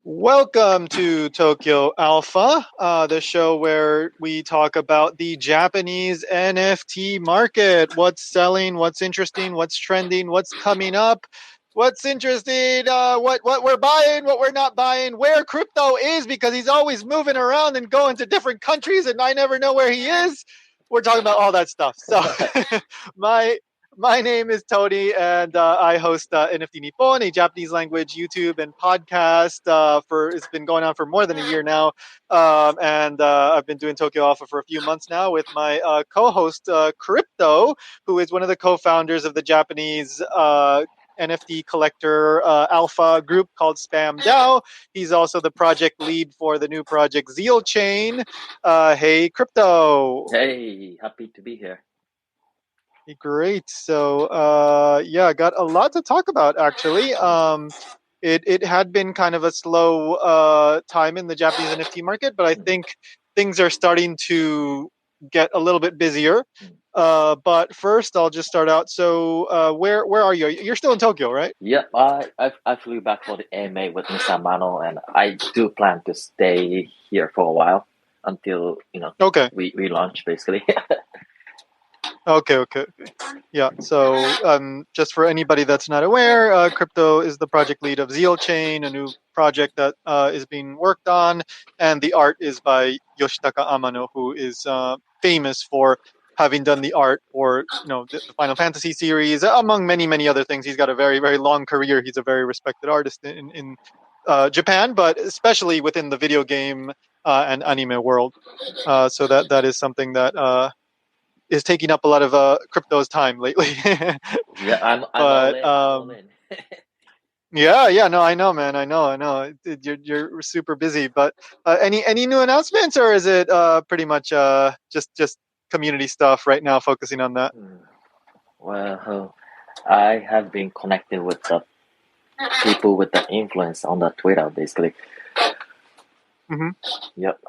Welcome to Tokyo Alpha, the show where we talk about the Japanese NFT market. What's selling, what's interesting, what's trending, what's coming up, what's interesting, what we're buying, what we're not buying, where crypto is because he's always moving around and going to different countries and I never know where he is. We're talking about all that stuff. So my name is Tony, and I host NFT Nippon, a Japanese language YouTube and podcast. It's been going on for more than a year now, and I've been doing Tokyo Alpha for a few months now with my co-host Crypto, who is one of the co-founders of the Japanese NFT collector alpha group called Spam DAO. He's also the project lead for the new project Zeal Chain. Hey, Crypto. Hey, happy to be here. Great. So, I got a lot to talk about, actually. It had been kind of a slow time in the Japanese NFT market, but I think things are starting to get a little bit busier. But first, I'll just start out. So, where are you? You're still in Tokyo, right? Yeah, I flew back for the AMA with Mr. Mano, and I do plan to stay here for a while until we launch, basically. Okay. Yeah. So, just for anybody that's not aware, Crypto is the project lead of Zeal Chain, a new project that is being worked on, and the art is by Yoshitaka Amano, who is famous for having done the art for the Final Fantasy series, among many other things. He's got a very, very long career. He's a very respected artist in Japan, but especially within the video game and anime world. So that is something that is taking up a lot of Crypto's time lately. Yeah, I'm all in. Yeah. No, I know, man. I know. You're super busy. But any new announcements, or is it pretty much just community stuff right now, focusing on that? Well, I have been connecting with the people with the influence on the Twitter, basically. Mm-hmm. Yep.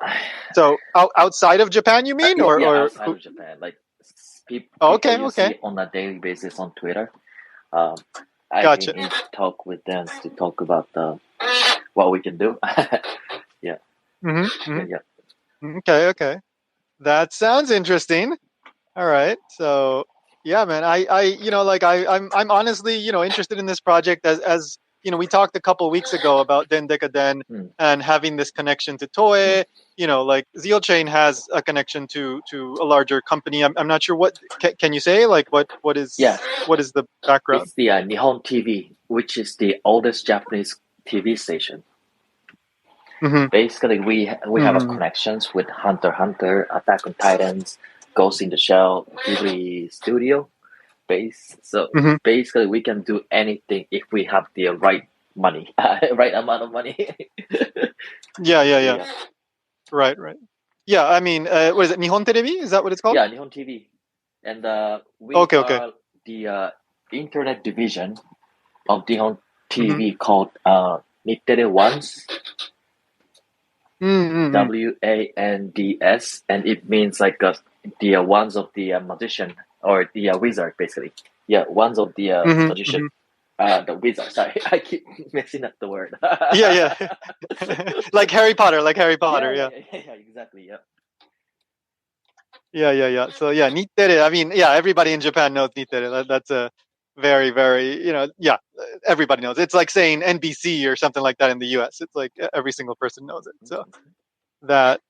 So outside of Japan, you mean, or outside of Japan, like people you see on a daily basis on Twitter. I've been in talk with them to talk about what we can do. Yeah. Mm-hmm. Yeah. Okay. That sounds interesting. All right. So yeah, man. I'm honestly interested in this project as we talked a couple weeks ago about Den Deka and having this connection to Toei. Like Zeal Chain has a connection to a larger company. I'm not sure what can you say, like what is the background? It's the Nihon TV, which is the oldest Japanese TV station. Mm-hmm. Basically, we have a connections with Hunter x Hunter, Attack on Titans, Ghost in the Shell, Ghibli Studio. So basically, we can do anything if we have the right money, right amount of money. Yeah. Right. Yeah, I mean, what is it? Nihon Terebi? Is that what it's called? Yeah, Nihon TV, and we are the internet division of Nihon TV called Nittere Wands. WANDS, and it means like the wands of the magician or the wizard, basically. Yeah, wands of the magician. The wizard. Sorry, I keep messing up the word. Yeah. like Harry Potter. Yeah, exactly. Yeah. So yeah, Nittere. I mean, yeah, everybody in Japan knows Nittere. That's a very, very, everybody knows. It's like saying NBC or something like that in the US. It's like every single person knows it. So that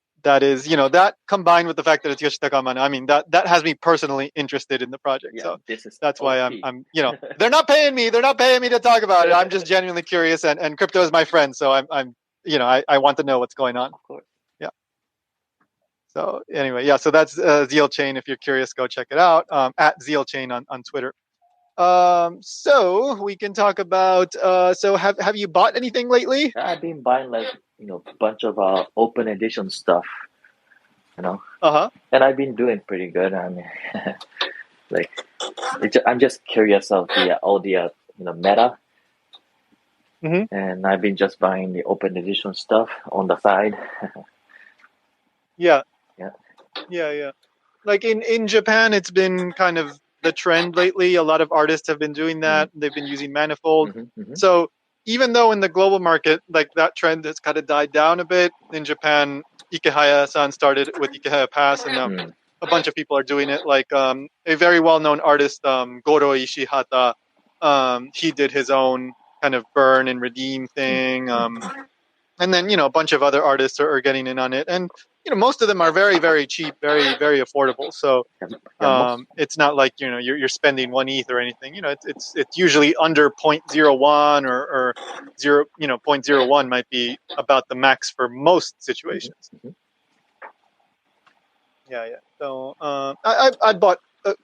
is, that combined with the fact that it's Yoshitaka Amano, I mean, that has me personally interested in the project. Yeah, so that's why I'm they're not paying me to talk about it. I'm just genuinely curious, and Crypto is my friend, so I'm I want to know what's going on. Of course. Yeah. So anyway, so that's Zeal Chain. If you're curious, go check it out at Zeal Chain on Twitter. So we can talk about. So have you bought anything lately? I've been buying a bunch of open edition stuff. And I've been doing pretty good. I mean, I'm just curious of all the meta. And I've been just buying the open edition stuff on the side. Yeah. Like in Japan, it's been kind of the trend lately. A lot of artists have been doing that. They've been using Manifold. So even though in the global market, like that trend has kind of died down a bit. In Japan, Ikehaya-san started with Ikehaya Pass, and now a bunch of people are doing it. Like a very well-known artist, Goro Ishihata, he did his own kind of burn and redeem thing. And then, a bunch of other artists are getting in on it. And, most of them are very, very cheap, very, very affordable. So it's not like, you're spending 1 ETH or anything. It's usually under 0.01 or 0, 0.01 might be about the max for most situations. Yeah. So I bought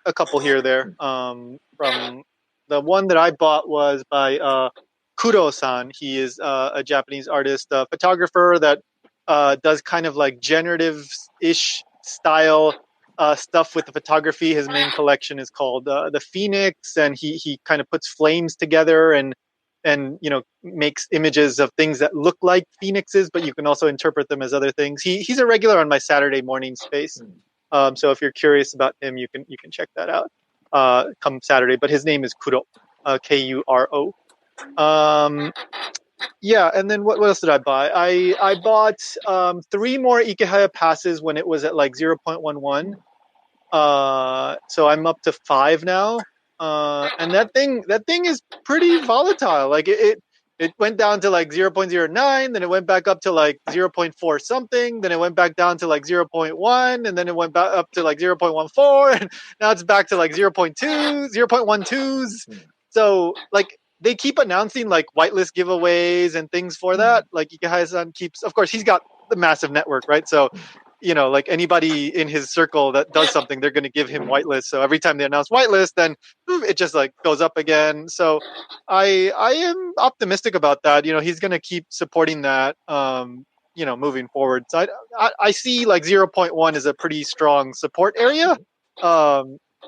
a couple here or there. From the one that I bought was by Kuro-san. He is a Japanese artist, photographer that does kind of like generative-ish style stuff with the photography. His main collection is called the Phoenix, and he kind of puts flames together and makes images of things that look like phoenixes, but you can also interpret them as other things. He's a regular on my Saturday morning space. So if you're curious about him, you can check that out come Saturday. But his name is Kuro, Kuro. Yeah, and then what else did I buy? I bought 3 more Ikehaya passes when it was at like 0.11. So I'm up to 5 now. And that thing is pretty volatile. Like it went down to like 0.09, then it went back up to like 0.4 something, then it went back down to like 0.1, and then it went back up to like 0.14, and now it's back to like 0.2, 0.12s. So like they keep announcing like whitelist giveaways and things for that. Like Ikehaya-san keeps, of course, he's got the massive network, right? So like anybody in his circle that does something, they're going to give him whitelist. So every time they announce whitelist, then it just like goes up again. So I am optimistic about that. He's going to keep supporting that, moving forward. So I see like 0.1 is a pretty strong support area.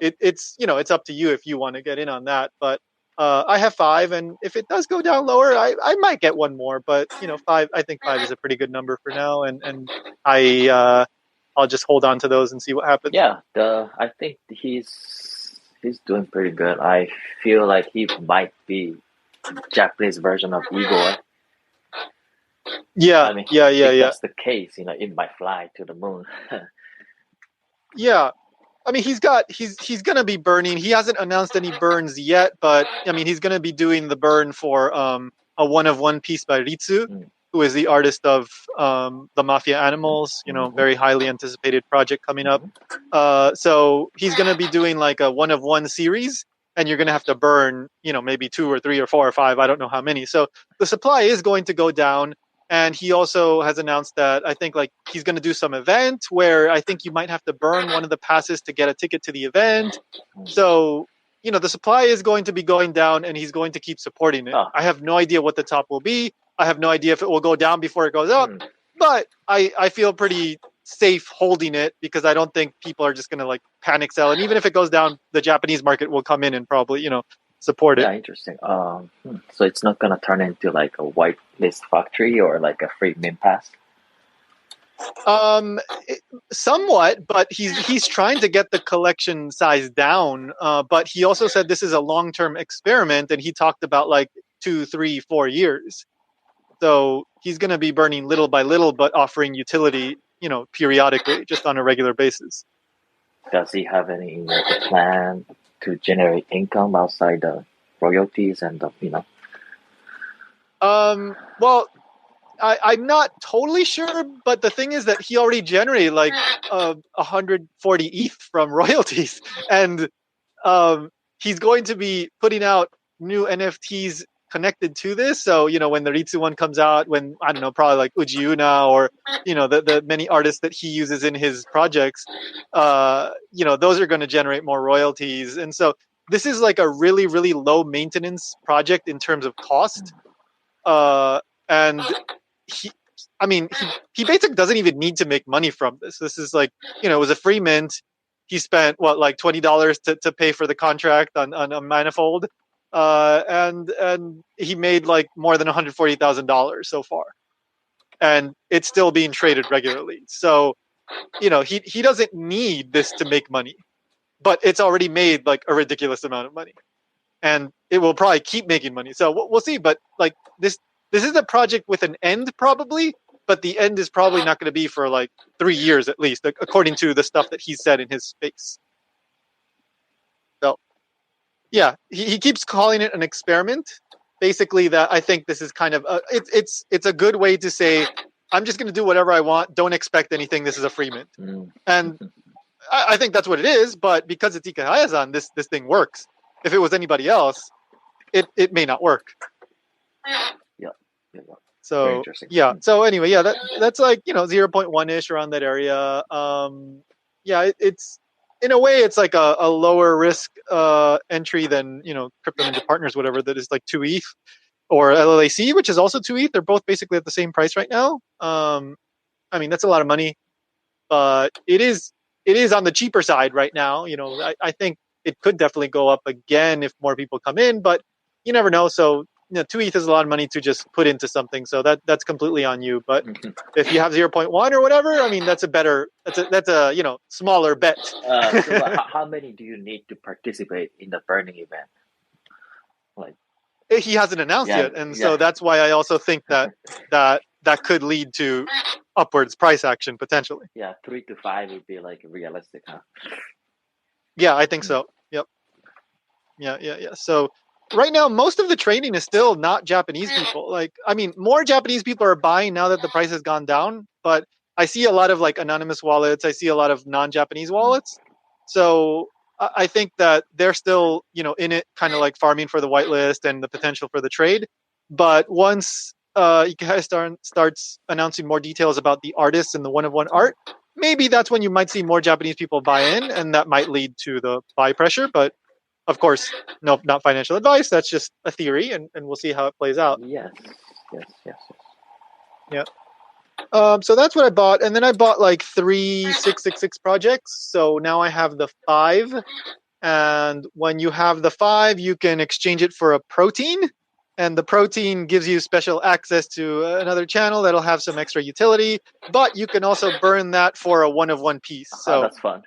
It's up to you if you want to get in on that, but I have 5, and if it does go down lower, I might get 1 more. But 5, I think 5 is a pretty good number for now, and I'll just hold on to those and see what happens. Yeah, I think he's doing pretty good. I feel like he might be Japanese version of Igor. Yeah, I mean, yeah. If that's the case, it might fly to the moon. Yeah. I mean, he's gonna be burning. He hasn't announced any burns yet, but I mean, he's gonna be doing the burn for a 1 of 1 piece by Ritsu, who is the artist of the Mafia Animals. Very highly anticipated project coming up. So he's gonna be doing like a 1 of 1 series, and you're gonna have to burn, maybe 2 or 3 or 4 or 5. I don't know how many. So the supply is going to go down. And he also has announced that I think like he's going to do some event where I think you might have to burn one of the passes to get a ticket to the event. So, the supply is going to be going down, and he's going to keep supporting it. I have no idea what the top will be. I have no idea if it will go down before it goes up, but I feel pretty safe holding it because I don't think people are just going to like panic sell. And even if it goes down, the Japanese market will come in and probably, support it. Yeah, interesting. So it's not gonna turn into like a whitelist factory or like a free mint pass. Somewhat, but he's trying to get the collection size down. But he also said this is a long-term experiment, and he talked about like 2, 3, 4 years. So he's going to be burning little by little, but offering utility, periodically, just on a regular basis. Does he have any plan to generate income outside the royalties and Well, I'm not totally sure, but the thing is that he already generated like 140 ETH from royalties, and he's going to be putting out new NFTs connected to this. So when the Ritsu one comes out, when I don't know, probably like Ujiuna or the many artists that he uses in his projects, those are going to generate more royalties. And so this is like a really, really low maintenance project in terms of cost. And he basically doesn't even need to make money from this. This is like, it was a free mint. He spent like $20 to pay for the contract on a manifold. And he made like more than $140,000 so far. And it's still being traded regularly. So, he doesn't need this to make money, but it's already made like a ridiculous amount of money. And it will probably keep making money. So we'll see. But like this is a project with an end probably, but the end is probably not going to be for like 3 years at least, according to the stuff that he said in his space. So yeah, he keeps calling it an experiment. Basically, that I think this is kind of it's a good way to say I'm just going to do whatever I want. Don't expect anything. This is a free mint, and I think that's what it is. But because it's ikehaya-san, this thing works. If it was anybody else, it may not work. Yeah. So yeah. So anyway, yeah, that's like 0.1 ish around that area. Yeah, it's in a way it's like a lower risk entry than Crypto Ninja Partners, whatever, that is like 2 ETH, or LLAC, which is also 2 ETH. They're both basically at the same price right now. I mean, that's a lot of money, but it is on the cheaper side right now. I think it could definitely go up again if more people come in, but you never know. So 2 ETH is a lot of money to just put into something. So that's completely on you. But if you have 0.1 or whatever, I mean, that's a smaller bet. So how many do you need to participate in the burning event? Like, he hasn't announced yet, and so that's why I also think that could lead to upwards price action potentially. Yeah, 3 to 5 would be like realistic, huh? Yeah, I think so. Yep. Yeah. So right now, most of the trading is still not Japanese people. Like, I mean, more Japanese people are buying now that the price has gone down, but I see a lot of like anonymous wallets. I see a lot of non-Japanese wallets. So I think that they're still, in it, kind of like farming for the whitelist and the potential for the trade. But once ikehaya starts announcing more details about the artists and the one-of-one art, maybe that's when you might see more Japanese people buy in, and that might lead to the buy pressure. But of course, no, not financial advice. That's just a theory, and we'll see how it plays out. Yes. Yeah. So that's what I bought, and then I bought like 3 666 projects. So now I have the 5, and when you have the 5, you can exchange it for a protein, and the protein gives you special access to another channel that'll have some extra utility. But you can also burn that for a one-of-one piece. So that's fun.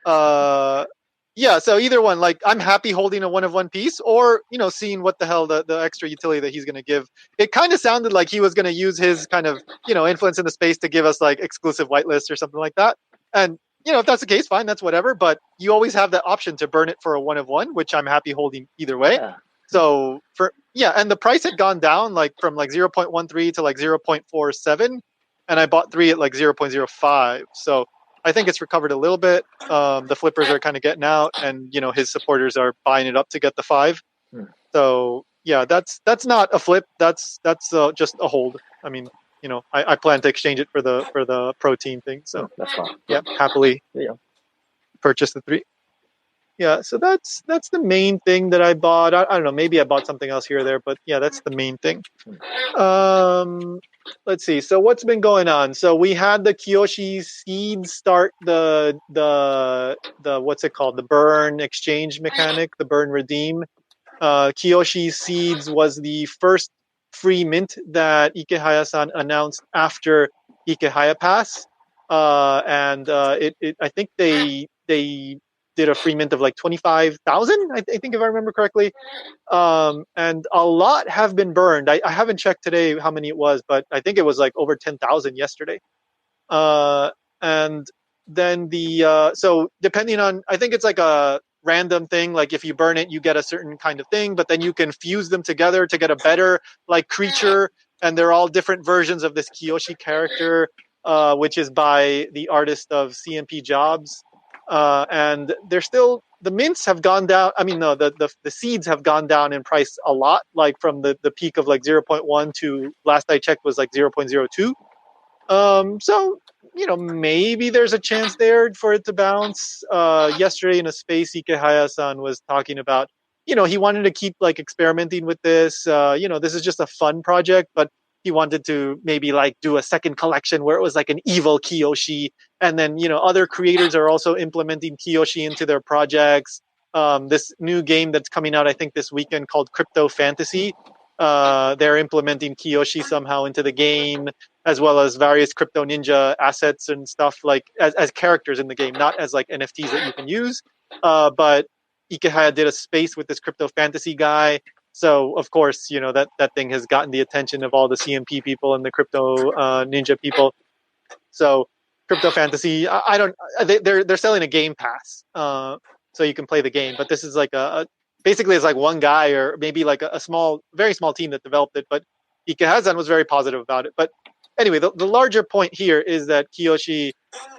Yeah, so either one, like I'm happy holding a one-of-one piece, or seeing what the hell the extra utility that he's going to give. It kind of sounded like he was going to use his kind of influence in the space to give us like exclusive whitelist or something like that. And if that's the case, fine, that's whatever. But you always have that option to burn it for a one-of-one, which I'm happy holding either way. Yeah. So and the price had gone down like from like 0.13 to like 0.47, and I bought 3 at like 0.05. So I think it's recovered a little bit. The flippers are kind of getting out, and his supporters are buying it up to get the 5. So yeah, that's not a flip. That's just a hold. I mean, I plan to exchange it for the protein thing. So that's fine. Yeah, happily purchase the 3. Yeah, so that's the main thing that I bought. I don't know, maybe I bought something else here or there, but yeah, that's the main thing. Let's see. So what's been going on? So we had the Kiyoshi seeds start the what's it called? The burn exchange mechanic, the burn redeem. Kiyoshi seeds was the first free mint that ikehaya-san announced after Ikehaya Pass, and I think they did a free mint of like 25,000, I think, if I remember correctly. And a lot have been burned. I haven't checked today how many it was, but I think it was like over 10,000 yesterday. And then so depending on, I think it's like a random thing. Like if you burn it, you get a certain kind of thing, but then you can fuse them together to get a better like creature. And they're all different versions of this Kiyoshi character, which is by the artist of CMP Jobs. And they're still, the mints have gone down. I mean, no, the seeds have gone down in price a lot, like from the peak of like 0.1 to last I checked was like 0.02. So, maybe there's a chance there for it to bounce. Yesterday in a space, ikehaya-san was talking about, he wanted to keep like experimenting with this. This is just a fun project, but he wanted to maybe like do a second collection where it was like an evil Kiyoshi. And then, other creators are also implementing Kiyoshi into their projects. This new game that's coming out, I think this weekend, called Crypto Fantasy. They're implementing Kiyoshi somehow into the game, as well as various Crypto Ninja assets and stuff, like as characters in the game, not as like NFTs that you can use. But ikehaya did a space with this Crypto Fantasy guy. So of course, that thing has gotten the attention of all the CMP people and the crypto ninja people. So crypto fantasy, I don't. They're selling a game pass, so you can play the game. But this is like basically it's like one guy or maybe like a small, very small team that developed it. But Ikehazan was very positive about it. But anyway, the larger point here is that Kiyoshi.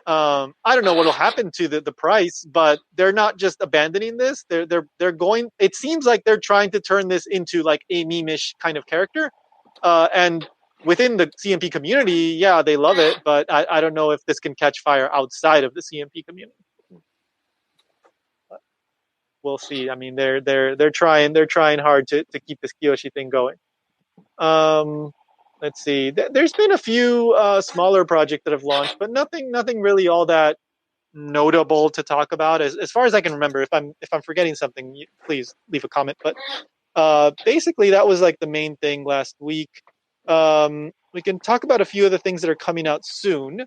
I don't know what will happen to the price, but they're not just abandoning this. They're going. It seems like they're trying to turn this into like a meme-ish kind of character, and within the CMP community, yeah, they love it, but I don't know if this can catch fire outside of the CMP community. But we'll see. I mean, they're trying hard to keep this Kiyoshi thing going. Let's see. There's been a few smaller projects that have launched, but nothing really all that notable to talk about as far as I can remember. If I'm forgetting something, please leave a comment. But basically, that was like the main thing last week. We can talk about a few of the things that are coming out soon.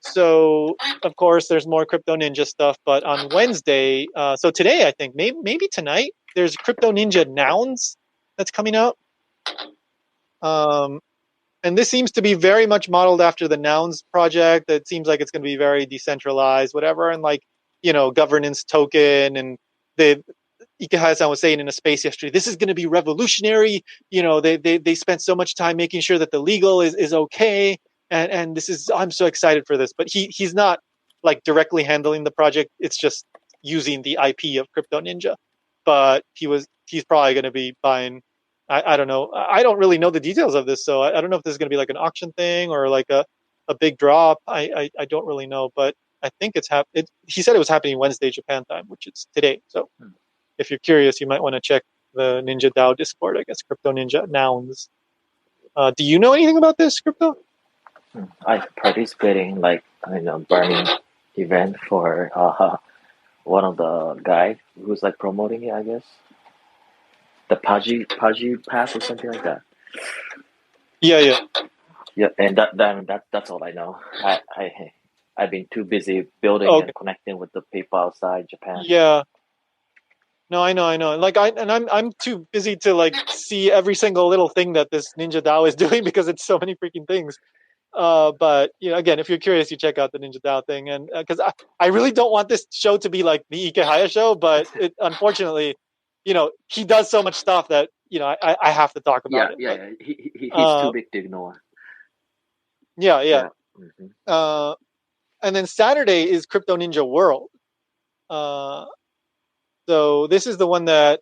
So, of course, there's more Crypto Ninja stuff. But on Wednesday, so today, I think, maybe tonight, there's Crypto Ninja Nouns that's coming out. And this seems to be very much modeled after the Nouns project. It seems like it's going to be very decentralized, whatever, and like, governance token. And the Ikehaya-san was saying in a space yesterday, this is going to be revolutionary. They spent so much time making sure that the legal is okay. And this is, I'm so excited for this. But he's not like directly handling the project. It's just using the IP of Crypto Ninja. But he's probably going to be buying. I don't know. I don't really know the details of this, so I don't know if this is going to be like an auction thing or like a big drop. I don't really know, but I think he said it was happening Wednesday Japan time, which is today. So if you're curious, you might want to check the Ninja DAO Discord. I guess Crypto Ninja Nouns. Do you know anything about this, Crypto? I participating burning event for one of the guy who's like promoting it, I guess. The Paji pass or something like that. Yeah, and that's all I know. I've been too busy building and connecting with the people outside Japan. Yeah. No, I know. Like I'm too busy to like see every single little thing that this Ninja DAO is doing because it's so many freaking things. But again, if you're curious, you check out the Ninja DAO thing, and because I really don't want this show to be like the Ikehaya show, but unfortunately, he does so much stuff that I have to talk about it. Yeah. He's too big to ignore. Yeah. Mm-hmm. And then Saturday is Crypto Ninja World. So this is the one that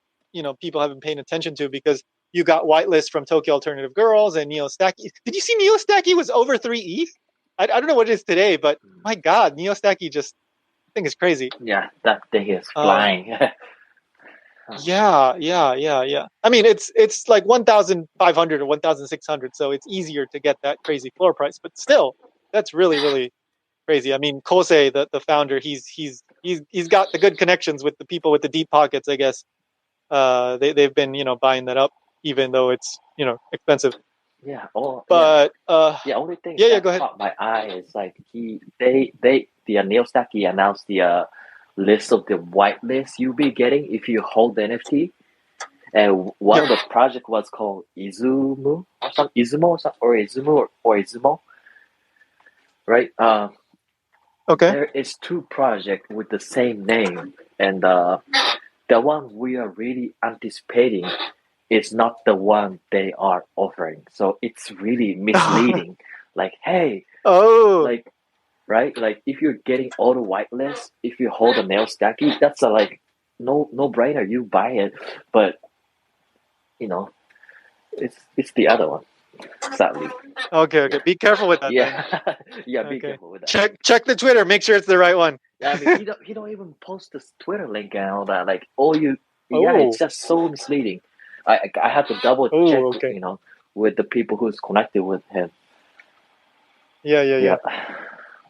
people have been paying attention to because you got whitelist from Tokyo Alternative Girls and Neo Stacky. Did you see Neo Stacky was over 3 ETH? I don't know what it is today, but my God, Neo Stacky I think is crazy. Yeah, that thing is flying. Yeah. I mean, it's like 1,500 or 1,600, so it's easier to get that crazy floor price. But still, that's really, really crazy. I mean, Kosei, the founder, he's got the good connections with the people with the deep pockets, I guess. They've been buying that up, even though it's expensive. Yeah. But the only thing that go ahead. caught my eye is like the Neil Stacky announced the list of the whitelist you'll be getting if you hold the NFT, and one of the project was called Izumo or Izumo, right? Okay. There is 2 projects with the same name, and the one we are really anticipating is not the one they are offering. So it's really misleading. Like, hey, right? Like if you're getting all the whitelist, if you hold a nail stacky, that's a no brainer. You buy it, but it's the other one. Sadly. Okay. Be careful with that. Yeah, Be careful with that. Check the Twitter. Make sure it's the right one. Yeah, I mean, he don't even post this Twitter link and all that. Like, it's just so misleading. I had to double check, with the people who's connected with him. Yeah.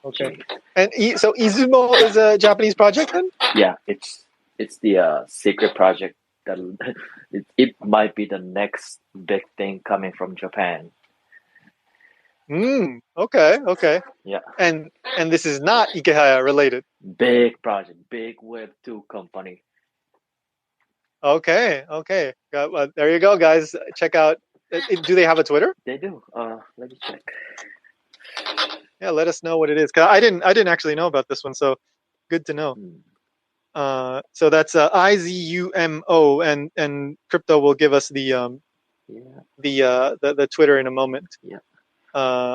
Okay. And so Izumo is a Japanese project then? Yeah, it's the secret project that it might be the next big thing coming from Japan. Okay. Yeah. And this is not Ikehaya related. Big project, big Web2 company. Okay. There you go, guys. Check out. Do they have a Twitter? They do. Let me check. Yeah, let us know what it is. 'Cause I didn't actually know about this one, so good to know. So that's Izumo, and Crypto will give us the Twitter in a moment. Yeah.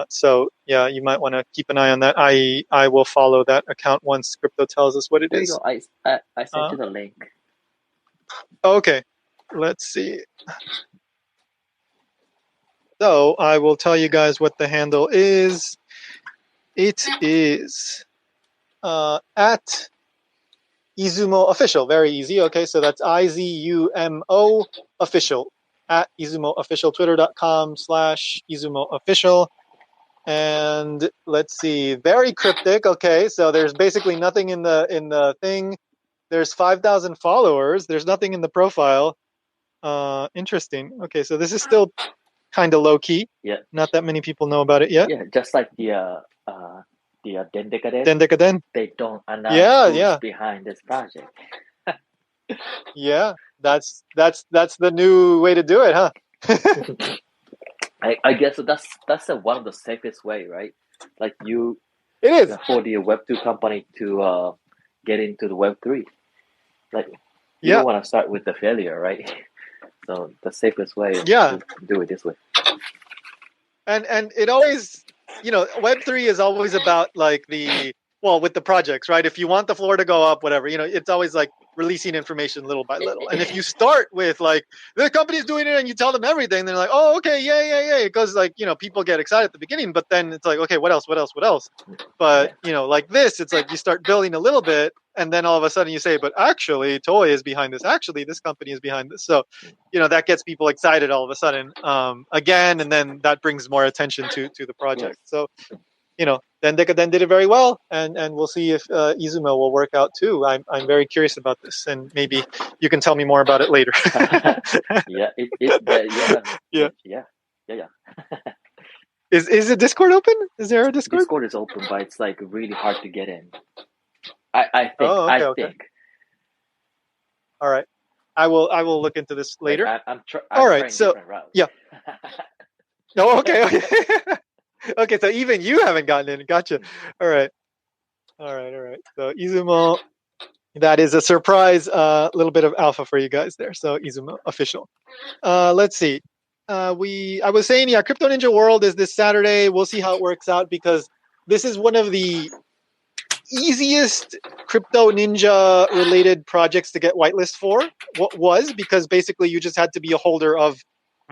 So yeah, you might want to keep an eye on that. I will follow that account once Crypto tells us what it There is. you go. I sent you the link. Okay, let's see. So I will tell you guys what the handle is. It is at Izumo Official. Very easy. Okay, so that's Izumo Official at Izumo Official. Twitter.com/Izumo Official. And let's see, very cryptic. Okay, so there's basically nothing in the thing. There's 5,000 followers. There's nothing in the profile. Interesting. Okay, so this is still kind of low key. Yeah. Not that many people know about it yet. Yeah, just like the Dendeka Dendeka Den. They don't announce who's Yeah. behind this project. Yeah, that's the new way to do it, huh? I guess that's one of the safest way, right? Like it is for the Web2 company to get into the Web3. Like you don't want to start with the failure, right? So the safest way is to do it this way. And it always, Web3 is always about like with the projects, right? If you want the floor to go up, whatever, it's always like releasing information little by little. And if you start with like the company's doing it and you tell them everything, they're like, oh, okay, yeah. It goes like, people get excited at the beginning, but then it's like, okay, what else? But, like this, it's like you start building a little bit and then all of a sudden you say, but actually Toei is behind this. Actually, this company is behind this. So, that gets people excited all of a sudden again, and then that brings more attention to the project. So, then Decadent did it very well, and we'll see if Izumo will work out too. I'm very curious about this, and maybe you can tell me more about it later. Yeah. Is the Discord open? Is there a Discord? Discord is open, but it's like really hard to get in. I think. Oh, okay, I think. All right. I will look into this later. Like I'm all right. So routes. Yeah. Oh, okay. Okay. So even you haven't gotten in. Gotcha. All right. So Izumo, that is a surprise. Little bit of alpha for you guys there. So Izumo Official. Let's see. I was saying, Crypto Ninja World is this Saturday. We'll see how it works out because this is one of the easiest Crypto Ninja related projects to get whitelist for. What was because basically you just had to be a holder of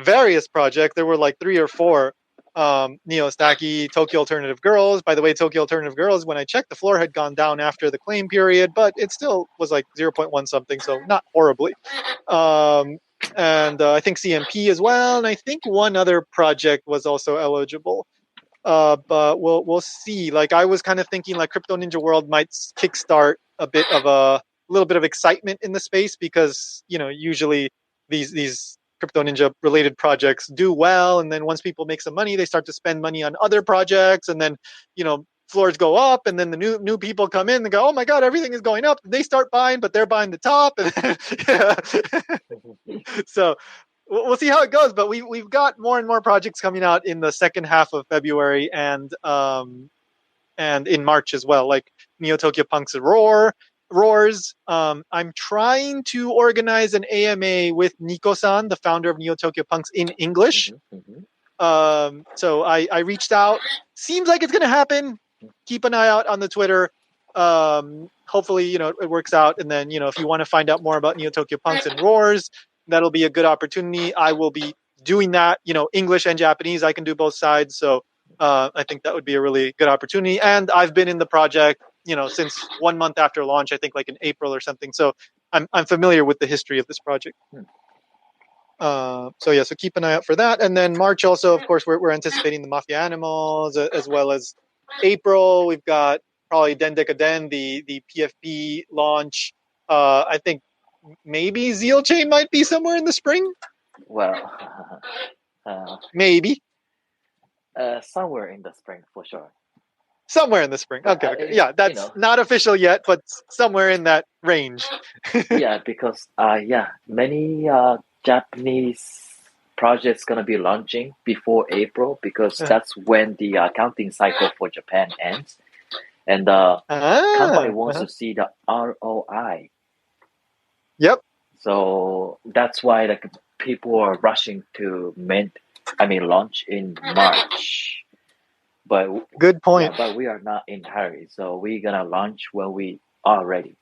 various projects. There were like 3 or 4. Neo Stacky, Tokyo Alternative Girls. By the way, Tokyo Alternative Girls, when I checked, the floor had gone down after the claim period, but it still was like 0.1 something, so not horribly. And I think CMP as well, and I think one other project was also eligible. But we'll see. Like I was kind of thinking, like Crypto Ninja World might kickstart a little bit of excitement in the space because usually these Crypto Ninja related projects do well, and then once people make some money, they start to spend money on other projects, and then floors go up, and then the new people come in and go, oh my god, everything is going up. And they start buying, but they're buying the top, and so we'll see how it goes. But we've got more and more projects coming out in the second half of February and in March as well, like Neo Tokyo Punk's Roars. I'm trying to organize an AMA with Nico-san, the founder of Neo Tokyo Punks, in English. So I reached out. Seems like it's going to happen. Keep an eye out on the Twitter. Hopefully, it works out. And then, if you want to find out more about Neo Tokyo Punks and Roars, that'll be a good opportunity. I will be doing that, English and Japanese. I can do both sides. So I think that would be a really good opportunity. And I've been in the project, since 1 month after launch, I think like in April or something. So I'm familiar with the history of this project. So keep an eye out for that. And then March also, of course, we're anticipating the Mafia Animals as well as April. We've got probably Den Decadent, the PFP launch. I think maybe Zeal Chain might be somewhere in the spring. Well, maybe. Somewhere in the spring for sure. Somewhere in the spring. Okay. Yeah, that's not official yet, but somewhere in that range. Yeah, because many Japanese projects gonna be launching before April because that's when the accounting cycle for Japan ends, and the company wants to see the ROI. Yep. So that's why like people are rushing to launch in March. But good point. Yeah, but we are not in hurry, so we're gonna launch when we are ready.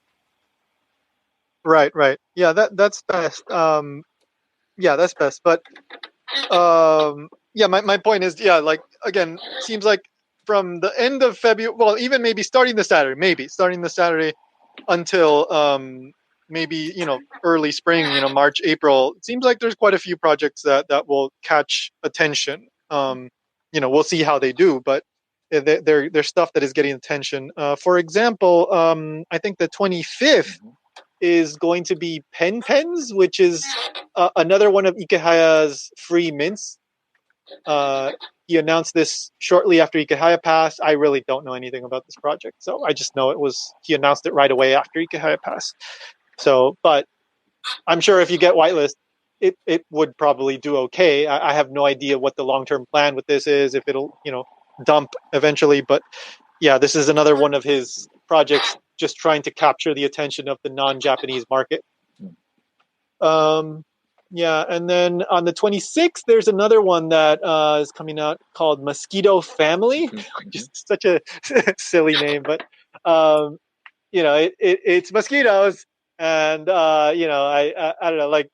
Right. Yeah, that's best. Yeah, that's best. But yeah, my point is, yeah, like again, seems like from the end of February, well, even maybe starting the Saturday until maybe early spring, March, April. It seems like there's quite a few projects that will catch attention. We'll see how they do, but they're stuff that is getting attention. For example, I think the 25th is going to be PenPenz, which is another one of Ikehaya's free mints. He announced this shortly after Ikehaya passed. I really don't know anything about this project, so I just know he announced it right away after Ikehaya passed. So, but I'm sure if you get whitelist, it would probably do okay. I have no idea what the long-term plan with this is, if it'll dump eventually, but yeah, this is another one of his projects just trying to capture the attention of the non-Japanese market. Yeah, and then on the 26th, there's another one that is coming out called Mosquito Family, just such a silly name, but it's mosquitoes, and I don't know, like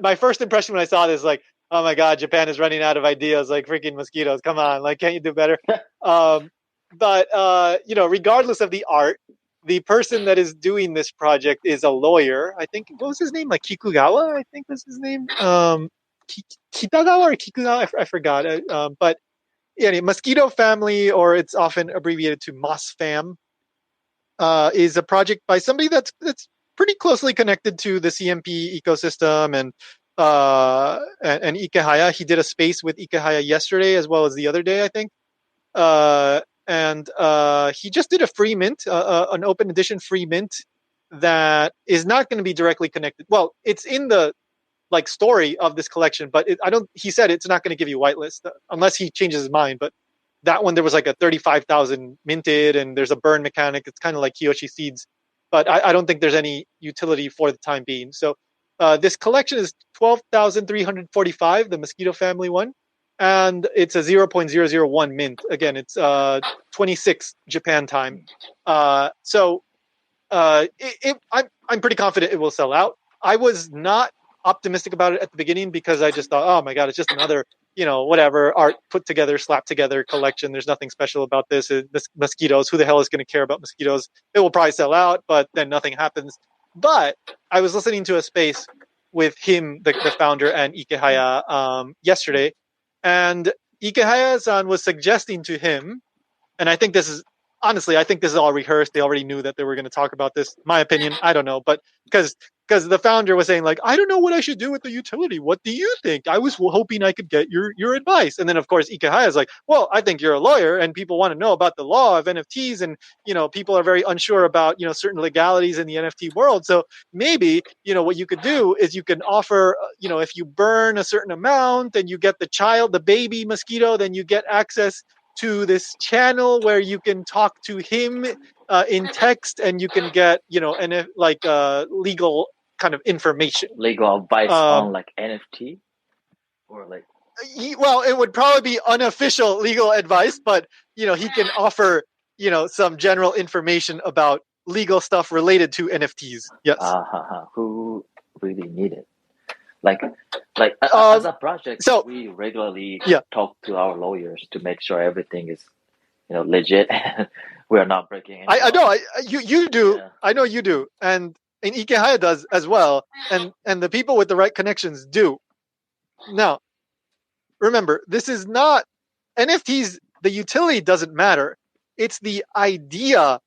my first impression when I saw this, like, oh my god, Japan is running out of ideas, like freaking mosquitoes, come on, like, can't you do better? But regardless of the art, the person that is doing this project is a lawyer. I think, what was his name? Like Kikugawa, I think was his name. Kitagawa or Kikugawa, I forgot. But yeah, Mosquito Family, or it's often abbreviated to MosFam, is a project by somebody that's pretty closely connected to the CMP ecosystem and Ikehaya. He did a space with Ikehaya yesterday as well as the other day, I think. And he just did a free mint, an open edition free mint that is not going to be directly connected. Well, it's in the story of this collection, but he said it's not going to give you whitelist unless he changes his mind. But that one, there was like a 35,000 minted, and there's a burn mechanic. It's kind of like Kiyoshi seeds, but I don't think there's any utility for the time being. So this collection is 12,345, the Mosquito Family one. And it's a 0.001 mint. Again, it's 26 Japan time. So I'm pretty confident it will sell out. I was not optimistic about it at the beginning because I just thought, oh my god, it's just another whatever art put together, slapped together collection. There's nothing special about this. Mosquitoes. Who the hell is going to care about mosquitoes? It will probably sell out, but then nothing happens. But I was listening to a space with him, the founder, and Ikehaya yesterday. And Ikehaya-san was suggesting to him, and I think this is all rehearsed. They already knew that they were going to talk about this. My opinion, I don't know, but because the founder was saying, like, I don't know what I should do with the utility. What do you think? I was hoping I could get your advice. And then of course Ikehaya is like, well, I think you're a lawyer and people want to know about the law of NFTs, and people are very unsure about certain legalities in the NFT world. So maybe what you could do is you can offer if you burn a certain amount and you get the baby mosquito, then you get access to this channel where you can talk to him in text, and you can get legal kind of information, legal advice on like NFT, or like, well, it would probably be unofficial legal advice, but he can offer some general information about legal stuff related to NFTs. Yes. Who really need it? As a project, so we regularly talk to our lawyers to make sure everything is legit. We are not breaking anything. I know you do. Yeah. I know you do, and Ikehaya does as well, and the people with the right connections do. Now, remember, this is not NFTs. The utility doesn't matter. It's the idea,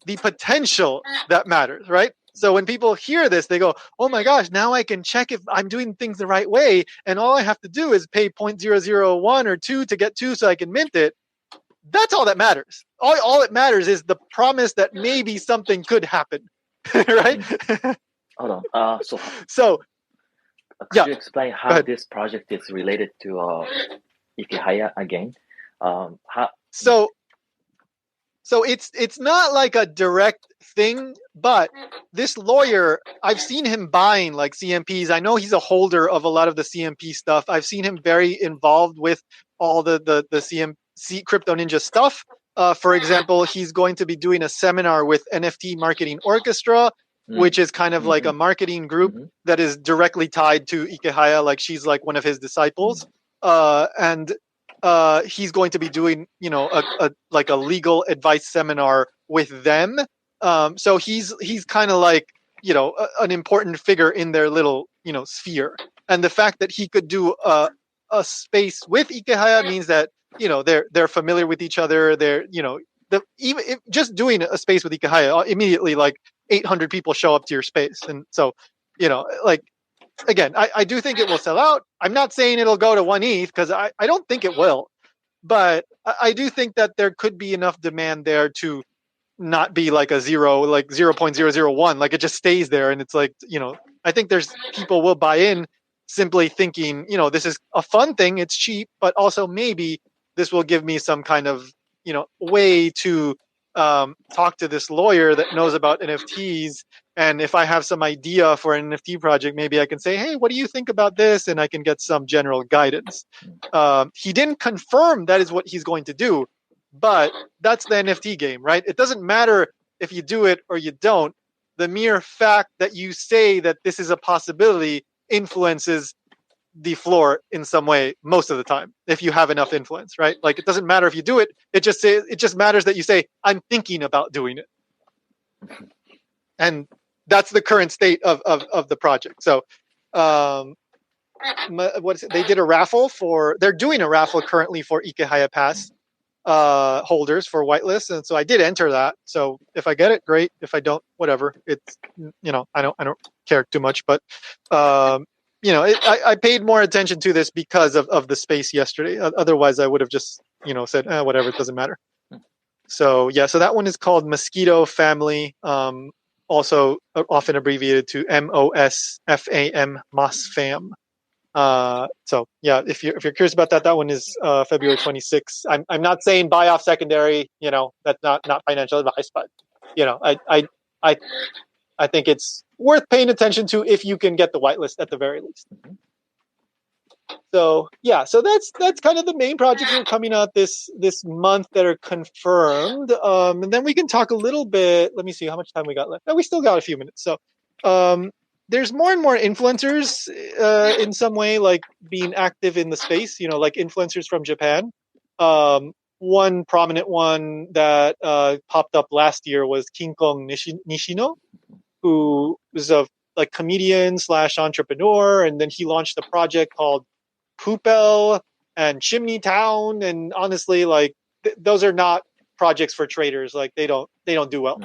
the potential that matters, right? So when people hear this, they go, oh my gosh, now I can check if I'm doing things the right way, and all I have to do is pay 0.001 or 2 to get 2 so I can mint it. That's all that matters. All it matters is the promise that maybe something could happen, right? Hold on. So could you explain how this project is related to ikehaya again? How? So it's not like a direct thing, but this lawyer, I've seen him buying like CMPs. I know he's a holder of a lot of the CMP stuff. I've seen him very involved with all the CMC Crypto Ninja stuff. For example, he's going to be doing a seminar with NFT Marketing Orchestra, which is kind of like a marketing group that is directly tied to ikehaya. Like she's like one of his disciples. And he's going to be doing, a legal advice seminar with them. So he's kind of like, an important figure in their little, sphere. And the fact that he could do a space with ikehaya means that, they're familiar with each other. They're, just doing a space with ikehaya, immediately like 800 people show up to your space. And so, like, again, I do think it will sell out. I'm not saying it'll go to 1 ETH because I don't think it will. But I do think that there could be enough demand there to not be like a zero, like 0.001. Like it just stays there. And it's like, I think there's people will buy in simply thinking, this is a fun thing. It's cheap, but also maybe this will give me some kind of, way to talk to this lawyer that knows about NFTs. And if I have some idea for an NFT project, maybe I can say, hey, what do you think about this? And I can get some general guidance. He didn't confirm that is what he's going to do, but that's the NFT game, right? It doesn't matter if you do it or you don't. The mere fact that you say that this is a possibility influences the floor in some way most of the time, if you have enough influence, right? Like it doesn't matter if you do it. It just matters that you say, I'm thinking about doing it. And that's the current state of the project. So what is it? They did a raffle they're doing a raffle currently for ikehaya Pass holders for whitelist, and so I did enter that. So if I get it, great. If I don't, whatever. It's I don't care too much, but I paid more attention to this because of the space yesterday. Otherwise, I would have just said whatever, it doesn't matter. So yeah, so that one is called Mosquito Family, also often abbreviated to MOSFAM, MosFam. So yeah, if you're curious about that one is February 26th. I'm not saying buy off secondary, that's not financial advice, but I think it's worth paying attention to if you can get the whitelist at the very least. So yeah, so that's kind of the main projects that are coming out this month that are confirmed. And then we can talk a little bit. Let me see how much time we got left. No, we still got a few minutes. So there's more and more influencers in some way, like being active in the space, like influencers from Japan. One prominent one that popped up last year was King Kong Nishino, who was a like comedian / entrepreneur. And then he launched a project called Poopel and Chimney Town. And honestly, like those are not projects for traders. Like they don't do well.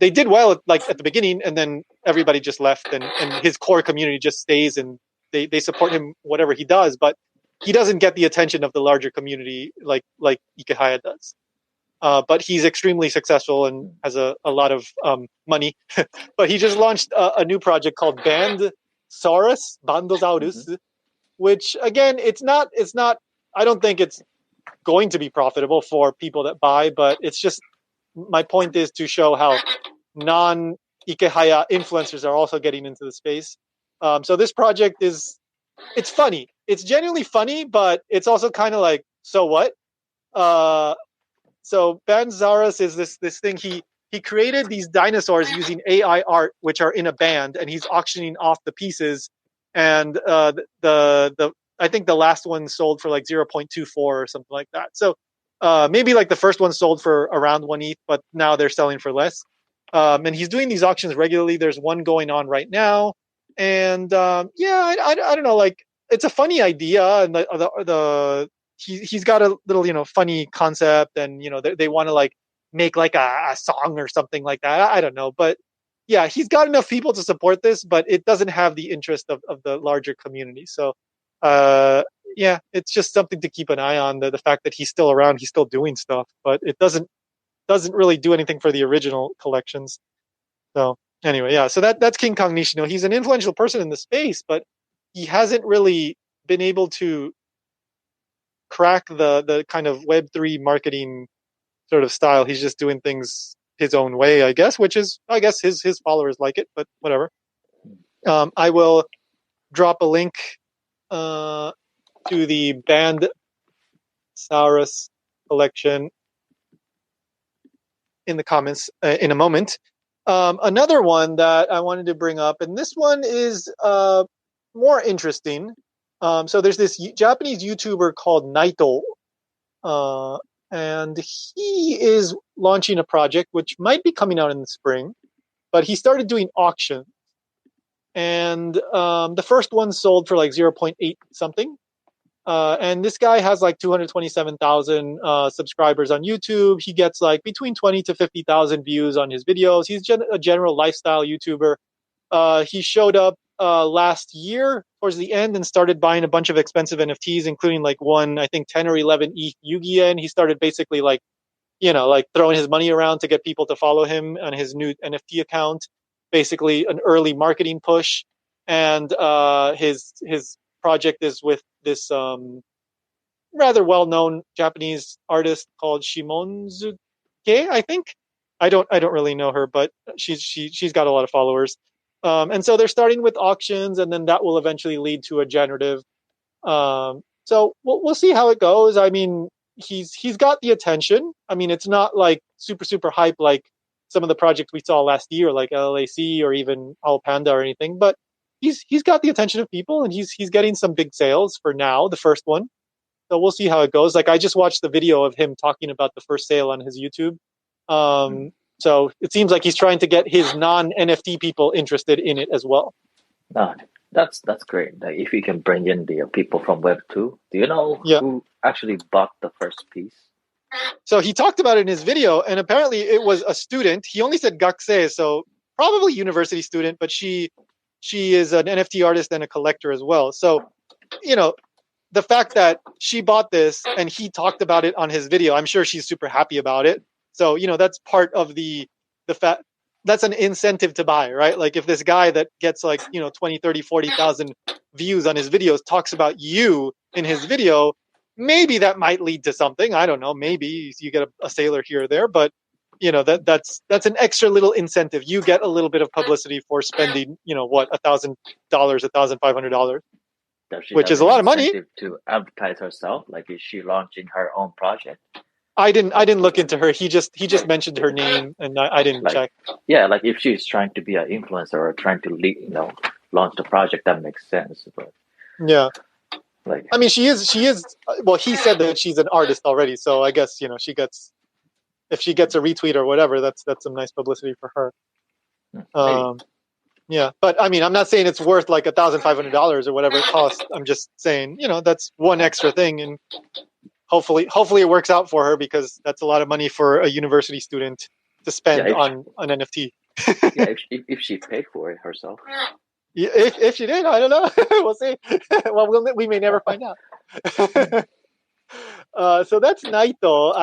They did well like at the beginning, and then everybody just left, and his core community just stays, and they support him whatever he does, but he doesn't get the attention of the larger community like ikehaya does. But he's extremely successful and has a lot of money. But he just launched a new project called Saurus, Bandosaurus, which again, it's not. I don't think it's going to be profitable for people that buy, but it's just, my point is to show how non-ikehaya influencers are also getting into the space. So this project it's funny. It's genuinely funny, but it's also kind of like, so what? So Banzaurus is this thing. He created these dinosaurs using AI art, which are in a band, and he's auctioning off the pieces. And I think the last one sold for like 0.24 or something like that. So maybe like the first one sold for around 1 ETH, but now they're selling for less. And he's doing these auctions regularly. There's one going on right now, and I don't know. Like it's a funny idea, and he's got a little funny concept, and they want to like make like a song or something like that. I don't know, but yeah, he's got enough people to support this, but it doesn't have the interest of the larger community. So yeah, it's just something to keep an eye on. The fact that he's still around, he's still doing stuff, but it doesn't really do anything for the original collections. So anyway, yeah. So that's King Kong Nishino. He's an influential person in the space, but he hasn't really been able to crack the kind of Web3 marketing sort of style. He's just doing things his own way, I guess, which is, I guess, his followers like it, but whatever. I will drop a link to the banned Saurus collection in the comments in a moment. Another one that I wanted to bring up, and this one is more interesting. So there's this Japanese YouTuber called Naito, and he is launching a project which might be coming out in the spring, but he started doing auctions. And the first one sold for like 0.8 something. And this guy has like 227,000 subscribers on YouTube. He gets like between 20 to 50,000 views on his videos. He's a general lifestyle YouTuber. He showed up last year towards the end and started buying a bunch of expensive NFTs, including like one, I think 10 or 11 ETH Yu-Gi-Oh! And he started basically like, like throwing his money around to get people to follow him on his new NFT account. Basically, an early marketing push. And his project is with this rather well-known Japanese artist called Shimonzuke, I think. I don't really know her, but she's got a lot of followers. And so they're starting with auctions, and then that will eventually lead to a generative. So we'll see how it goes. I mean, he's got the attention. I mean, it's not like super hype like some of the projects we saw last year, like LLAC or even Owl Panda or anything. But he's got the attention of people, and he's getting some big sales for now. The first one. So we'll see how it goes. Like I just watched the video of him talking about the first sale on his YouTube. So it seems like he's trying to get his non-NFT people interested in it as well. No, that's great. Like if you can bring in the people from Web2, do you know who actually bought the first piece? So he talked about it in his video, and apparently it was a student. He only said gakusei, so probably university student, but she is an NFT artist and a collector as well. So, the fact that she bought this and he talked about it on his video, I'm sure she's super happy about it. So, that's part of the fact. That's an incentive to buy, right? Like if this guy that gets like, 20, 30, 40,000 views on his videos talks about you in his video, maybe that might lead to something. I don't know. Maybe you get a sailor here or there, but that's an extra little incentive. You get a little bit of publicity for spending, $1,000, $1,500. Which is a lot of money to advertise herself. Like, is she launching her own project? I didn't look into her. He just mentioned her name, and I didn't check. Yeah, like if she's trying to be an influencer or trying to launch the project, that makes sense. But yeah, like I mean, she is. Well, he said that she's an artist already, so I guess if she gets a retweet or whatever, that's some nice publicity for her. Yeah, but I mean, I'm not saying it's worth like $1,500 or whatever it costs. I'm just saying, that's one extra thing, and hopefully it works out for her because that's a lot of money for a university student to spend on an NFT. Yeah, if she paid for it herself. Yeah, if she did, I don't know. We'll see. Well, we may never find out. So that's Naito.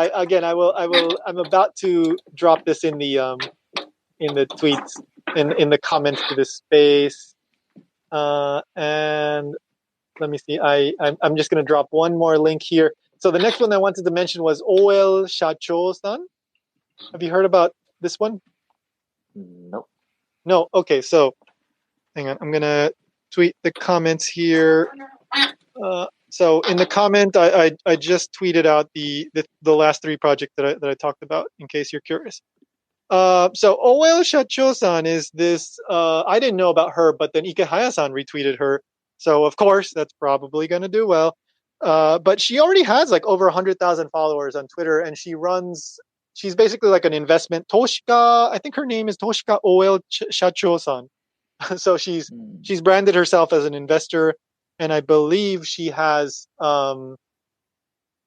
I'm about to drop this in the tweets. In the comments to this space, and let me see. I'm just going to drop one more link here. So the next one I wanted to mention was OL Shacho-san. Have you heard about this one? Nope. No. Okay. So hang on. I'm going to tweet the comments here. So in the comment, I just tweeted out the last three projects that I talked about in case you're curious. So OL Shacho-san is this, I didn't know about her, but then Ikehaya-san retweeted her. So of course, that's probably going to do well. But she already has like over 100,000 followers on Twitter, and she's basically like an investment. Toshika, I think her name is Toshika OL Shacho-san. So she's branded herself as an investor, and I believe she has, like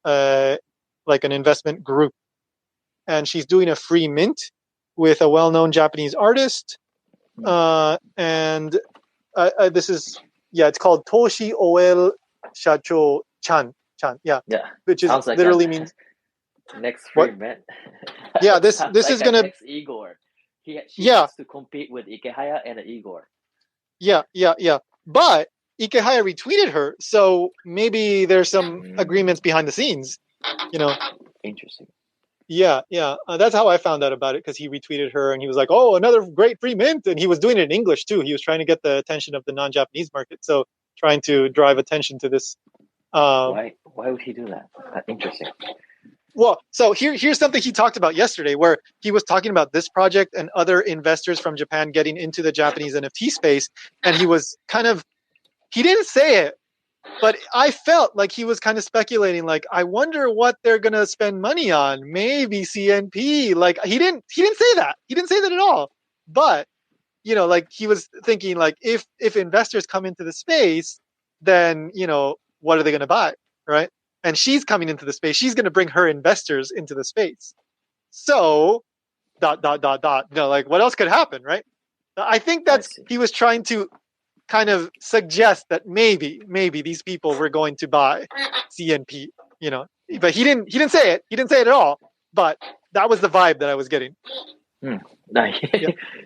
an investment group, and she's doing a free mint with a well-known Japanese artist, and this is it's called Toushi OL Shacho Chan, yeah. Yeah. Which is Sounds like literally a means next what? free man. Yeah, this Sounds is like a gonna, next Igor. She yeah, has to compete with Ikehaya and Igor. yeah. But Ikehaya retweeted her, so maybe there's some agreements behind the scenes, you know. Interesting. Yeah. That's how I found out about it, because he retweeted her and he was like, "Oh, another great free mint," and he was doing it in English too. He was trying to get the attention of the non-Japanese market, so trying to drive attention to this. Why would he do that? Interesting. Well, so here's something he talked about yesterday, where he was talking about this project and other investors from Japan getting into the Japanese NFT space, and he was he didn't say it, but I felt like he was kind of speculating, like, I wonder what they're gonna spend money on. Maybe CNP. Like, he didn't say that. He didn't say that at all. But like, he was thinking, like, if investors come into the space, then what are they gonna buy, right? And she's coming into the space. She's gonna bring her investors into the space. So dot dot dot dot. Like, what else could happen, right? I think he was trying to kind of suggest that maybe these people were going to buy CNP, but he didn't say it. He didn't say it at all. But that was the vibe that I was getting. Yeah.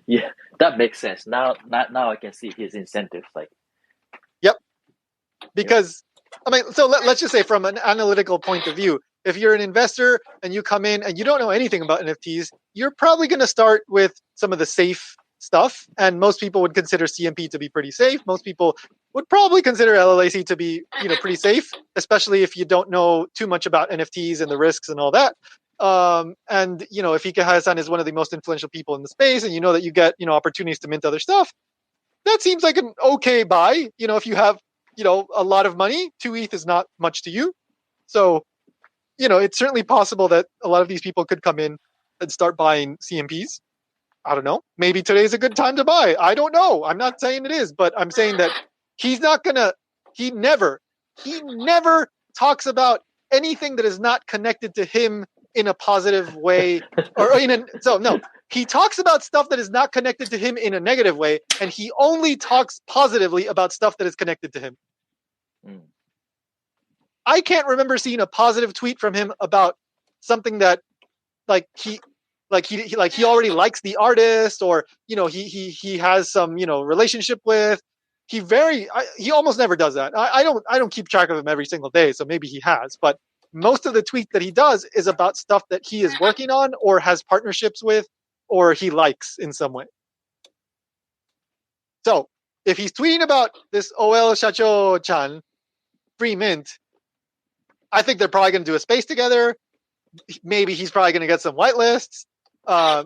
Yeah, that makes sense. Now I can see his incentives. Like, yep. Because I mean, so let's just say, from an analytical point of view, if you're an investor and you come in and you don't know anything about NFTs, you're probably going to start with some of the safe stuff. And most people would consider CMP to be pretty safe. Most people would probably consider LLAC to be, pretty safe, especially if you don't know too much about NFTs and the risks and all that. And if Ikehaya-san is one of the most influential people in the space, and that you get, opportunities to mint other stuff, that seems like an okay buy. If you have, a lot of money, 2 ETH is not much to you. So, it's certainly possible that a lot of these people could come in and start buying CMPs. I don't know. Maybe today's a good time to buy. I don't know. I'm not saying it is, but I'm saying that he never talks about anything that is not connected to him in a positive way, no. He talks about stuff that is not connected to him in a negative way, and he only talks positively about stuff that is connected to him. I can't remember seeing a positive tweet from him about something that, he already likes the artist, or he has some relationship with. He almost never does that. I don't keep track of him every single day, so maybe he has, but most of the tweets that he does is about stuff that he is working on or has partnerships with or he likes in some way. So if he's tweeting about this OL Shacho chan free mint, I think they're probably going to do a space together. Maybe he's probably going to get some whitelists.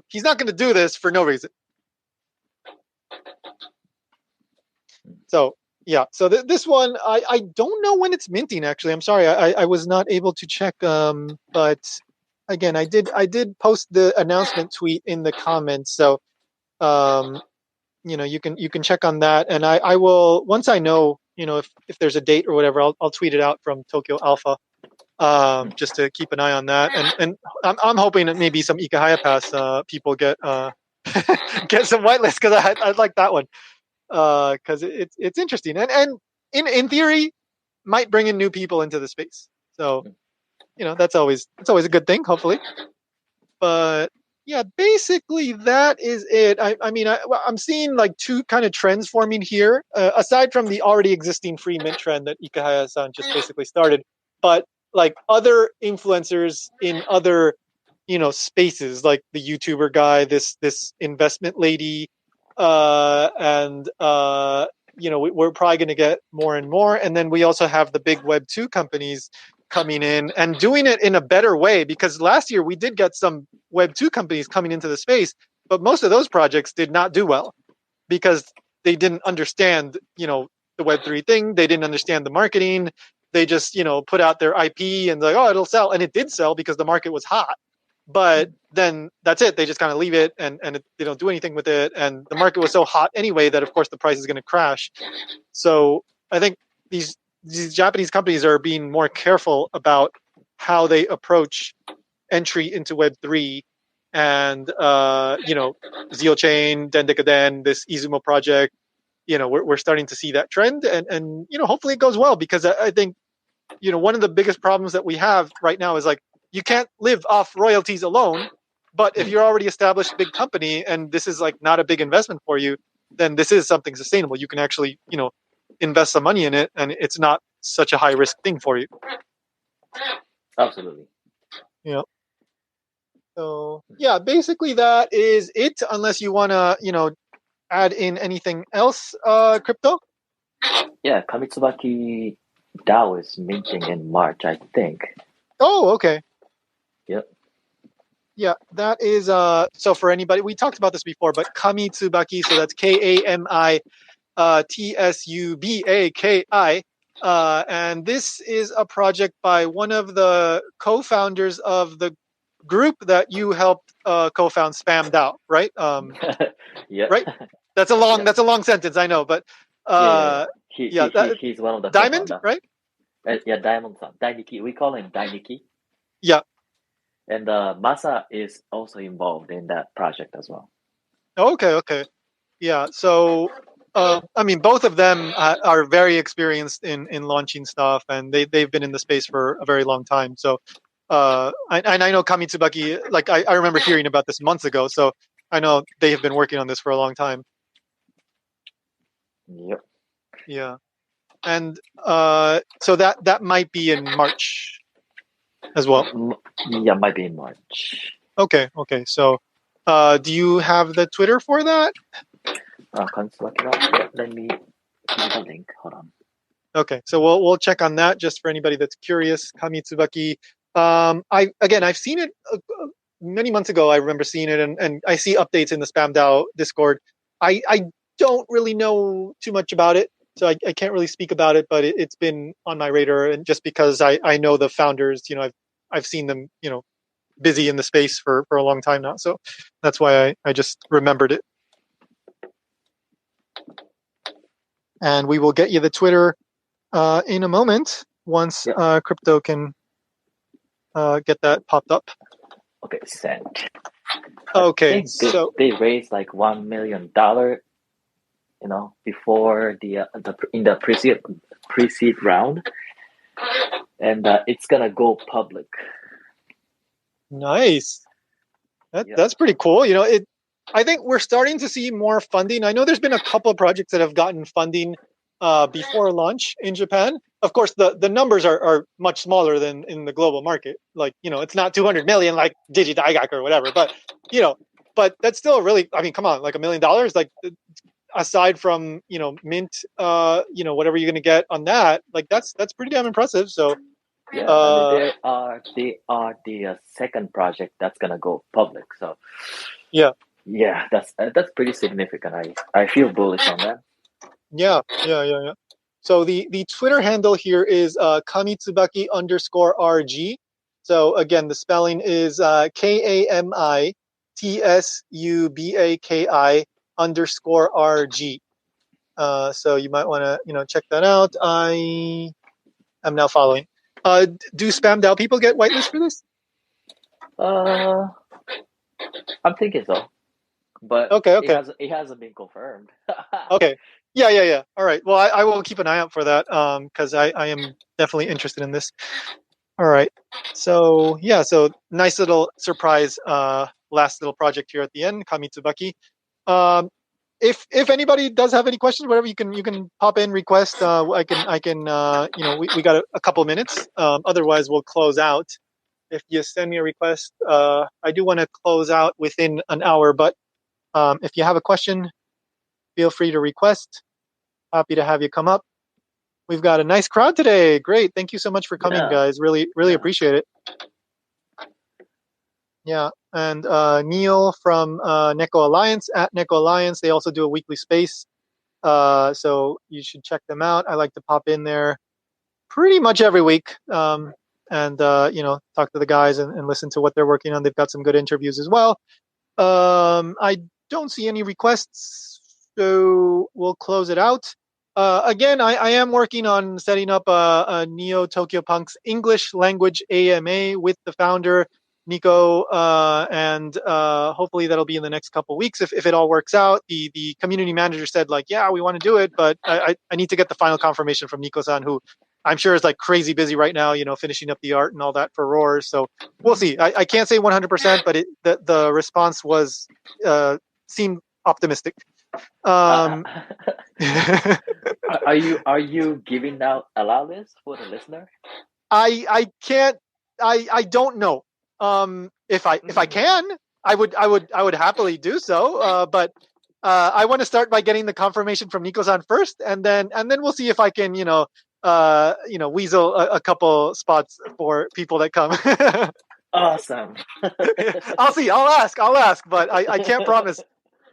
He's not going to do this for no reason. So yeah, so this one, I don't know when it's minting. Actually, I'm sorry, I was not able to check. But again, I did post the announcement tweet in the comments. So you can check on that, and I will, once I know if there's a date or whatever, I'll tweet it out from Tokyo Alpha. Just to keep an eye on that, and I'm hoping that maybe some Ikehaya Pass people get get some whitelist, because I like that one, because it's interesting, and in theory might bring in new people into the space. So that's always a good thing, hopefully. But yeah, basically that is it. I mean, I'm seeing like two kind of trends forming here, aside from the already existing free mint trend that Ikehaya-san just basically started, but like other influencers in other spaces, like the YouTuber guy, this investment lady, and we're probably going to get more and more. And then we also have the big Web2 companies coming in and doing it in a better way, because last year we did get some Web2 companies coming into the space, but most of those projects did not do well because they didn't understand the Web3 thing. They didn't understand the marketing. They just put out their IP and like, oh, it'll sell, and it did sell because the market was hot. But then that's it. They just kind of leave it, and they don't do anything with it. And the market was so hot anyway that of course the price is going to crash. So I think these Japanese companies are being more careful about how they approach entry into Web3, and Zio Chain, Dendekaden, this Izumo project. We're starting to see that trend, and hopefully it goes well, because I think one of the biggest problems that we have right now is like you can't live off royalties alone. But if you're already established big company and this is like not a big investment for you, then this is something sustainable. You can actually, invest some money in it, and it's not such a high risk thing for you. Absolutely. So yeah, basically that is it. Unless you want to, add in anything else, crypto. Yeah, Kamitsubaki DAO is minting in March, I think. Oh, okay. Yep. Yeah, that is so for anybody, we talked about this before, but Kamitsubaki, so that's KAMI TSUBAKI. And this is a project by one of the co-founders of the group that you helped co-found Spam DAO, right? Yeah. Right? That's a long sentence, I know, but he's one of the Diamond, co-founder. right? Yeah, Diamond-san. Dainiki. We call him Dainiki. Yeah. And Masa is also involved in that project as well. Okay. Yeah. So, both of them are very experienced in launching stuff, and they've been in the space for a very long time. So, I know Kamitsubaki. Like I remember hearing about this months ago. So I know they have been working on this for a long time. Yep. Yeah. And so that might be in March as well. Yeah, might be in March. Okay. So, do you have the Twitter for that? Let me give you the link. Hold on. Okay, so we'll check on that just for anybody that's curious. Kamitsubaki. I've seen it many months ago. I remember seeing it, and I see updates in the Spam DAO Discord. I don't really know too much about it, so I can't really speak about it. But it's been on my radar, and just because I know the founders, I've seen them, busy in the space for a long time now. So that's why I just remembered it. And we will get you the Twitter in a moment once crypto can get that popped up. Okay, sent. Okay, so they raised like $1 million, before in the pre-seed round, and it's gonna go public. Nice. That's pretty cool. I think we're starting to see more funding. I know there's been a couple of projects that have gotten funding before launch in Japan. Of course, the numbers are much smaller than in the global market. Like, it's not 200 million like Digidaigak or whatever, but that's still really, come on, like $1 million, like aside from, mint, whatever you're going to get on that, like that's pretty damn impressive. So, they are the second project that's going to go public. So, yeah, that's pretty significant. I feel bullish on that. Yeah. So the Twitter handle here is Kamitsubaki_RG. So again, the spelling is KAMITSUBAKI_RG. So you might want to check that out. I am now following. Do Spam DAO people get whitelist for this? I'm thinking so. But okay. It hasn't been confirmed. Okay. Yeah. All right. Well, I will keep an eye out for that because I am definitely interested in this. All right. So nice little surprise last little project here at the end, Kamitsubaki. If anybody does have any questions, whatever, you can pop in, request. I can we got a couple of minutes. Otherwise, we'll close out. If you send me a request, I do want to close out within an hour, but if you have a question, feel free to request. Happy to have you come up. We've got a nice crowd today. Great. Thank you so much for coming, guys. Really appreciate it. Yeah. And Neil from Neko Alliance, at Neko Alliance, they also do a weekly space. So you should check them out. I like to pop in there pretty much every week and talk to the guys and listen to what they're working on. They've got some good interviews as well. I don't see any requests, so we'll close it out. Again, I am working on setting up a Neo Tokyo Punk's English language AMA with the founder, Nico, and hopefully that'll be in the next couple of weeks if it all works out. The community manager said, like, yeah, we want to do it, but I need to get the final confirmation from Nico-san, who I'm sure is like crazy busy right now, finishing up the art and all that for Roar. So we'll see. I can't say 100%, but the response was seemed optimistic. Uh, Um, are you giving out allowance for the listener? I can't. I don't know. If I can, I would happily do so. But I want to start by getting the confirmation from Nico-san first, and then we'll see if I can weasel a couple spots for people that come. Awesome. I'll see. I'll ask, but I can't promise.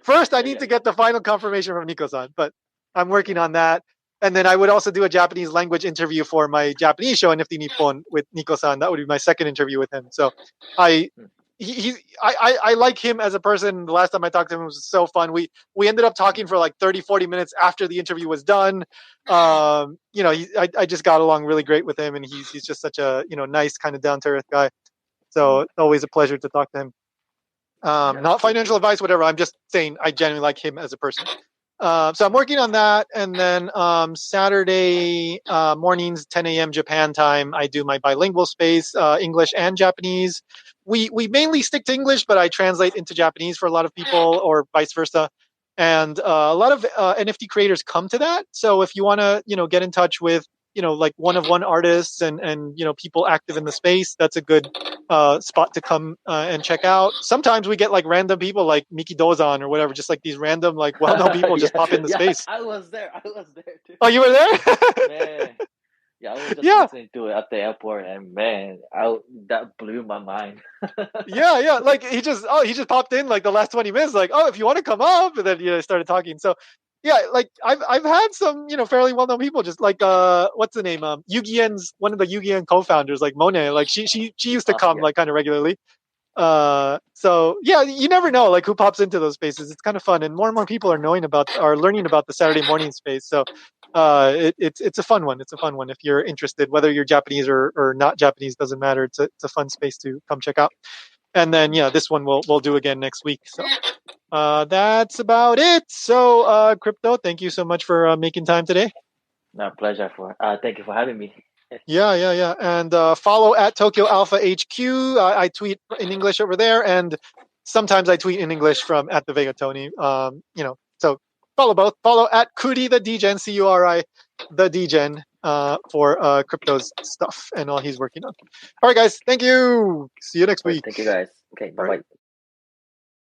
First, I need to get the final confirmation from Nico-san, but I'm working on that. And then I would also do a Japanese language interview for my Japanese show, NFT Nippon, with Nico-san. That would be my second interview with him. So I I like him as a person. The last time I talked to him, it was so fun. We ended up talking for like 30, 40 minutes after the interview was done. I just got along really great with him, and he's just such a nice, kind of down to earth guy. So it's always a pleasure to talk to him. Not financial advice, whatever. I'm just saying I genuinely like him as a person. So I'm working on that, and then Saturday mornings, 10 a.m. Japan time, I do my bilingual space, English and Japanese. We mainly stick to English, but I translate into Japanese for a lot of people, or vice versa. And a lot of NFT creators come to that. So if you want to, get in touch with, like one-of-one artists and people active in the space, that's a good spot to come and check out. Sometimes we get like random people like Miki Dozan or whatever, just like these random like well-known people just pop in the space. I was there too. Oh, you were there? Man, yeah, I was just Yeah, listening to it at the airport, and man, that blew my mind. yeah. Like he just popped in like the last 20 minutes, like, oh, if you want to come up, and then started talking. So yeah, like I've had some fairly well-known people, just like what's the name, Yugien's one of the Yugien co-founders, like Monet, like she used to come Yeah. like kind of regularly. So yeah, you never know like who pops into those spaces. It's kind of fun, and more people are learning about the Saturday morning space. So it's a fun one. It's a fun one if you're interested, whether you're Japanese or not Japanese, doesn't matter. It's a fun space to come check out. And then this one we'll do again next week. So that's about it. So Crypto, thank you so much for making time today. No, pleasure thank you for having me. Yeah. And follow at Tokyo Alpha HQ. I tweet in English over there, and sometimes I tweet in English from at the Vega Tony. So follow both. Follow at Kuri the Degen, Curi the Degen, for Crypto's stuff and all he's working on. All right, guys. Thank you. See you next week. Thank you guys. Okay, bye All right. bye.